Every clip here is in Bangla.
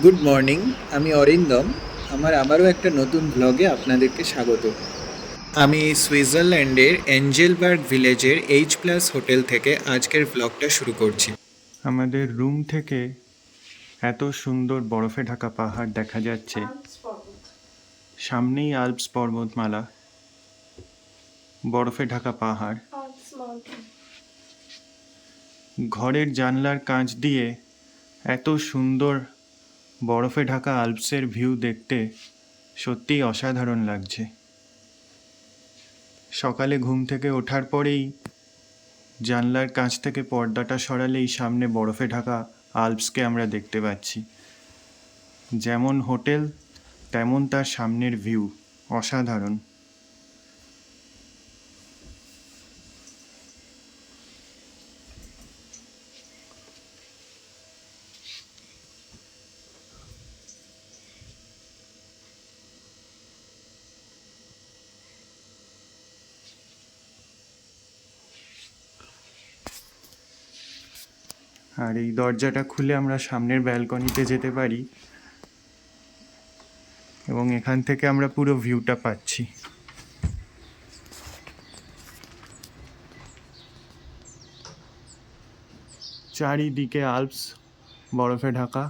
Good morning. আমি অরিন্দম। আবারও একটা নতুন ব্লগে আপনাদেরকে স্বাগত। আমি সুইজারল্যান্ডের এঞ্জেলবার্গ ভিলেজের H+ হোটেল থেকে আজকের ব্লগটা শুরু করছি। আমাদের রুম থেকে এত সুন্দর বরফে ঢাকা পাহাড় দেখা যাচ্ছে। সামনেই আল্পস পর্বতমালা, বরফে ঢাকা পাহাড়। ঘরের জানলার কাঁচ দিয়ে এত সুন্দর বরফে ঢাকা আল্পসের ভিউ দেখতে সত্যিই অসাধারণ লাগছে। সকালে ঘুম থেকে ওঠার পরেই জানলার কাঁচ থেকে পর্দাটা সরালেই সামনে বরফে ঢাকা আল্পসকে আমরা দেখতে পাচ্ছি। যেমন হোটেল তেমন তার সামনের ভিউ অসাধারণ। আর এই দরজাটা খুলে আমরা সামনের ব্যালকনিতে যেতে পারি এবং এখান থেকে আমরা পুরো ভিউটা পাচ্ছি। চারিদিকে আল্পস বরফে ঢাকা।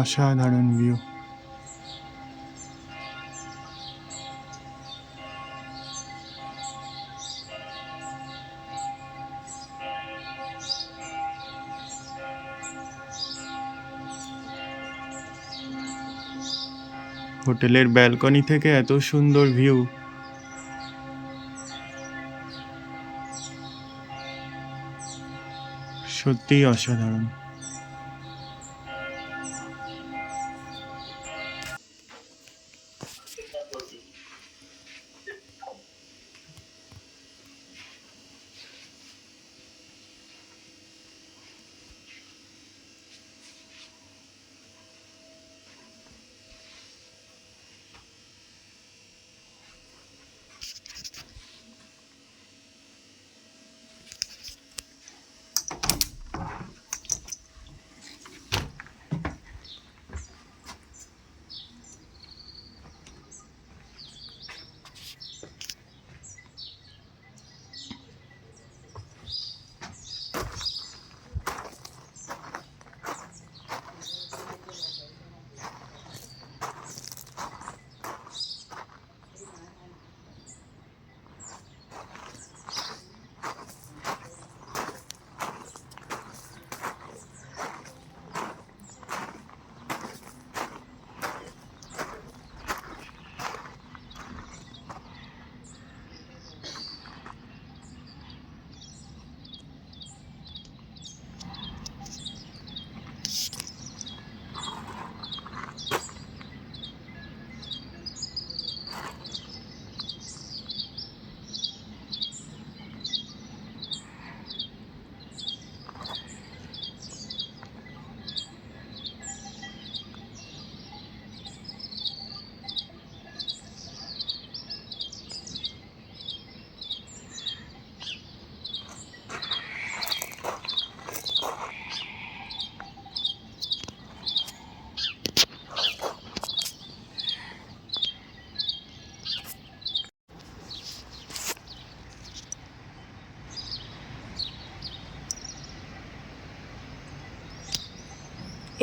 অসাধারণ ভিউ। হোটেলের ব্যালকনি থেকে এত সুন্দর ভিউ, সত্যিই অসাধারণ।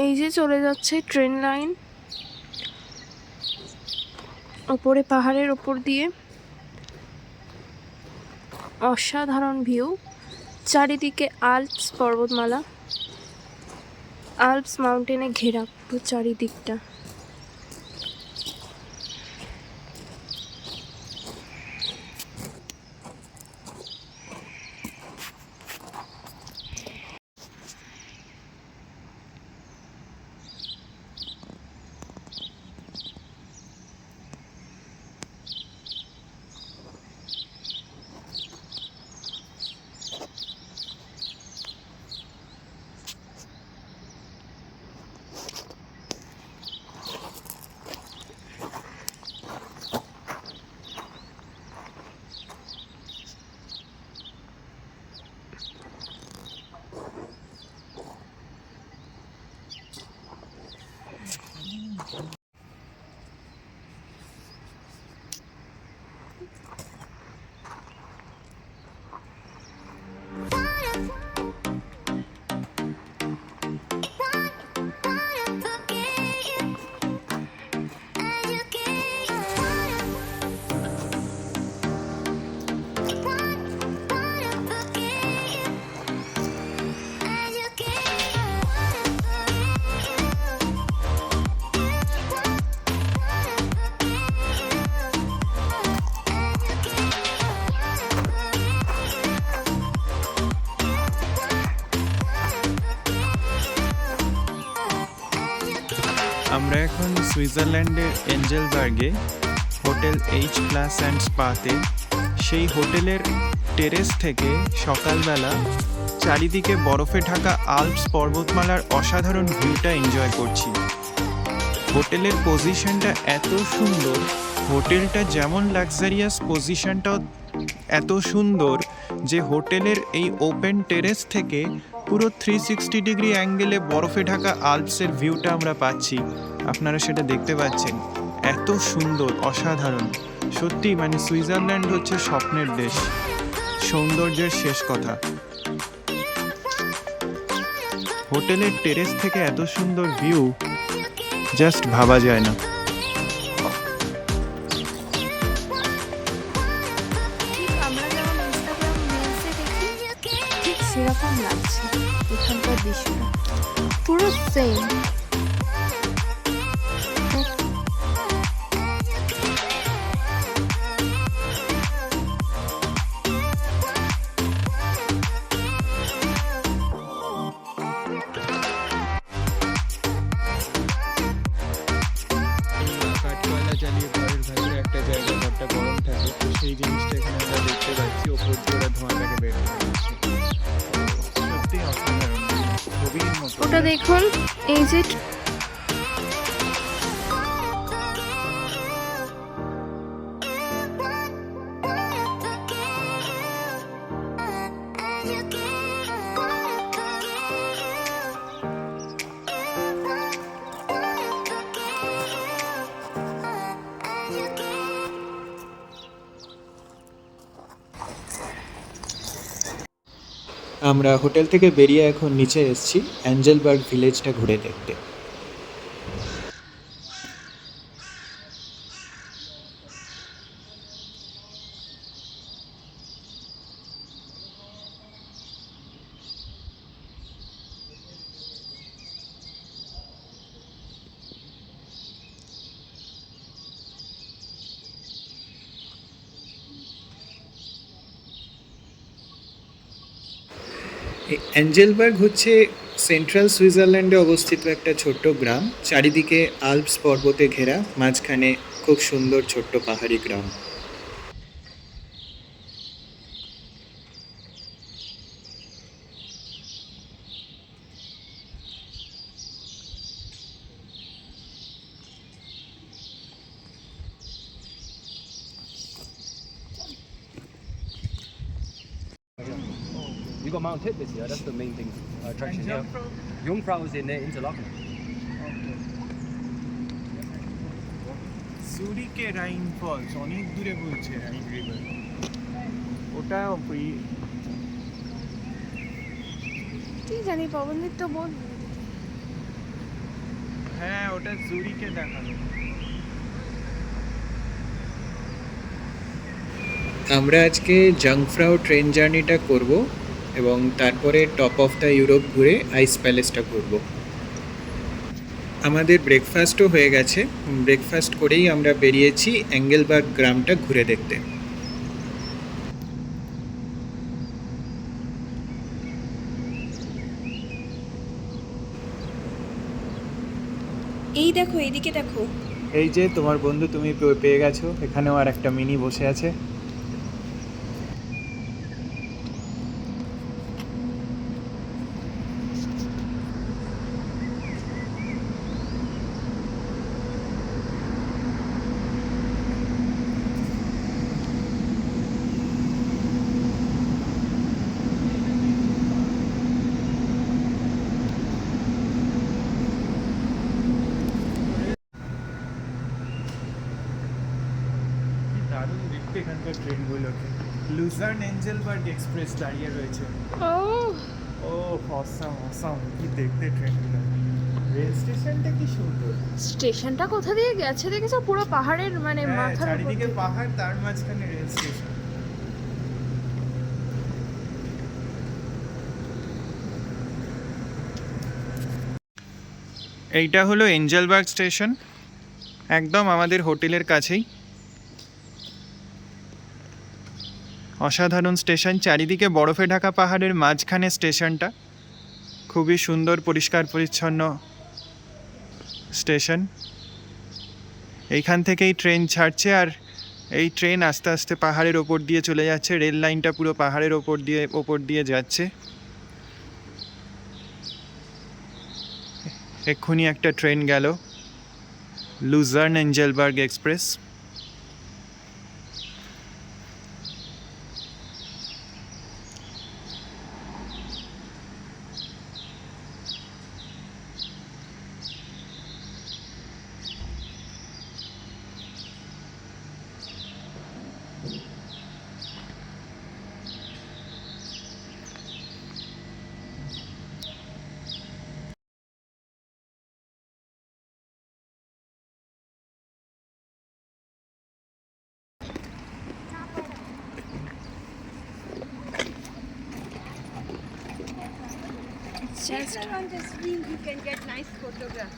এই যে চলে যাচ্ছে ট্রেন লাইন ওপরে পাহাড়ের ওপর দিয়ে। অসাধারণ ভিউ, চারিদিকে আল্পস পর্বতমালা, আল্পস মাউন্টেনে ঘেরা পুরো চারিদিকটা। আমরা এখন সুইজারল্যান্ডের এঞ্জেলবার্গে হোটেল এইচ প্লাস অ্যান্ড স্পাতে সেই হোটেলের টেরেস থেকে সকালবেলা চারিদিকে বরফে ঢাকা আল্পস পর্বতমালার অসাধারণ ভিউটা এনজয় করছি। হোটেলের পজিশনটা এত সুন্দর, হোটেলটা যেমন লাক্সারিয়াস পজিশনটাও এত সুন্দর যে হোটেলের এই ওপেন টেরেস থেকে পুরো 360 ডিগ্রি অ্যাঙ্গেলে বরফে ঢাকা আল্পসের ভিউটা আমরা পাচ্ছি। আপনারা সেটা দেখতে পাচ্ছেন, এত সুন্দর, অসাধারণ। সত্যি মানে সুইজারল্যান্ড হচ্ছে স্বপ্নের দেশ, সৌন্দর্যের শেষ কথা। হোটেলের টেরেস থেকে এত সুন্দর ভিউ জাস্ট ভাবা যায় না। ঠিক আমরা যেমন ইনস্টাগ্রাম রিলসে দেখি ঠিক সেরকম লাগছে এখানকার দৃশ্যটা, পুরো সেম। কাঠকয়লা জ্বালিয়ে ঘরের ভেতরে একটা জায়গা, ঘরটা গরম থাকে, তো সেই জিনিসটা এখানে আমরা দেখতে পাচ্ছি। ওপর দিয়ে ওরা ধোঁয়াটাকে বের করে দিচ্ছে। সত্যি অসাধারণ, ছবির মতো। ওটা দেখুন, এই যে আমরা হোটেল থেকে বেরিয়ে এখন নিচে এসেছি অ্যাঞ্জেলবার্গ ভিলেজটা ঘুরে দেখতে। এই অ্যাঞ্জেলবার্গ হচ্ছে সেন্ট্রাল সুইজারল্যান্ডে অবস্থিত একটা ছোট্ট গ্রাম, চারিদিকে আল্পস পর্বতে ঘেরা, মাঝখানে খুব সুন্দর ছোট্ট পাহাড়ি গ্রাম। You got Mount Hit this year. That's the main thing attraction here. Jungfrau is in Interlaken. সুরিকে রাইন ফলস অনেক দূরে বলছে, রাইন রিভার। ওটা কি জানি পবনদীপ তো বল। হ্যাঁ, ওটা জুরিকে দেখালো। আমরা আজকে জাংফ্রাউ ট্রেন জার্নিটা করব এবং তারপরে টপ অফ দ্য ইউরোপ ঘুরে আইস প্যালেসটা ঘুরব। আমাদের ব্রেকফাস্টও হয়ে গেছে, ব্রেকফাস্ট করেই আমরা বেরিয়েছি অ্যাঞ্জেলবার্গ গ্রামটা ঘুরে দেখতে। এই দেখো, এদিকে দেখো। এই যে তোমার বন্ধু, তুমি পেয়ে গেছো। এখানেও আর একটা মিনি বসে আছে। এখানকার ট্রেনগুলোকে। লুজার্ন এঞ্জেলবার্গ এক্সপ্রেস দাঁড়িয়ে রয়েছে। ও ও অসাম অসাম, কি দেখতে ট্রেনগুলো। রেল স্টেশনটা কি সুন্দর। স্টেশনটা কোথা দিয়ে গেছে দেখেছো? পুরো পাহাড়ের মানে হ্যাঁ, মাথার উপর চারিদিকে দিয়ে। পাহাড়, তার মাঝখানে রেল স্টেশন। এইটা হলো এঞ্জেলবার্গ স্টেশন, একদম আমাদের হোটেলের কাছেই। অসাধারণ স্টেশন, চারিদিকে বরফে ঢাকা পাহাড়ের মাঝখানে স্টেশনটা। খুবই সুন্দর, পরিষ্কার পরিচ্ছন্ন স্টেশন। এইখান থেকেই ট্রেন ছাড়ছে, আর এই ট্রেন আস্তে আস্তে পাহাড়ের ওপর দিয়ে চলে যাচ্ছে। রেল লাইনটা পুরো পাহাড়ের ওপর দিয়ে যাচ্ছে। এক্ষুনি একটা ট্রেন গেল, Lucerne Engelberg express. Just On the screen, you can get nice photographs.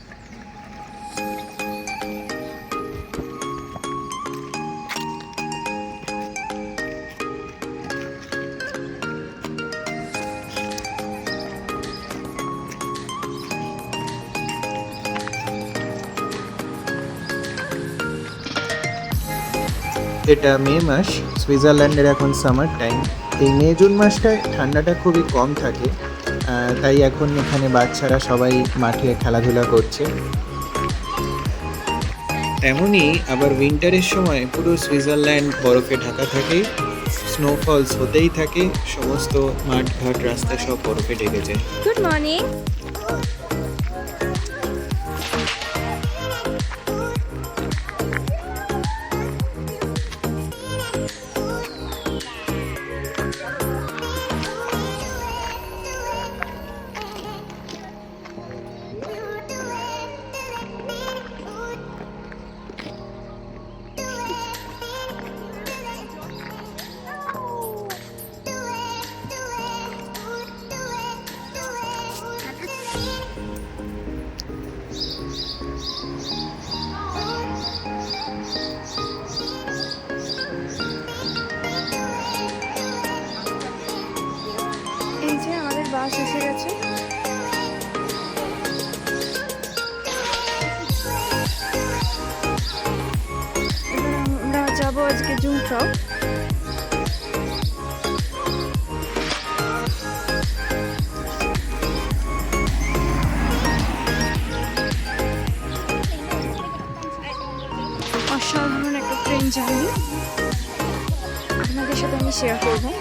এটা মে মাস, সুইজারল্যান্ডের এখন সামার টাইম। এই মে জুন মাসটায় ঠান্ডাটা খুবই কম থাকে, তাই এখন এখানে বাচ্চারা সবাই মাঠে খেলাধুলা করছে। তেমনই আবার উইন্টারের সময় পুরো সুইজারল্যান্ড বরফে ঢাকা থাকে, স্নোফলস হতেই থাকে, সমস্ত মাঠঘাট রাস্তা সব বরফে ঢেকে যায়। Good morning. এই যে আমাদের বাস এসে গেছে। এবার আমরা যাবো আজকে জুমফ্রাও। অসাধারণ একটা ট্রেন জার্নি আপনাদের সাথে আমি শেয়ার করবো।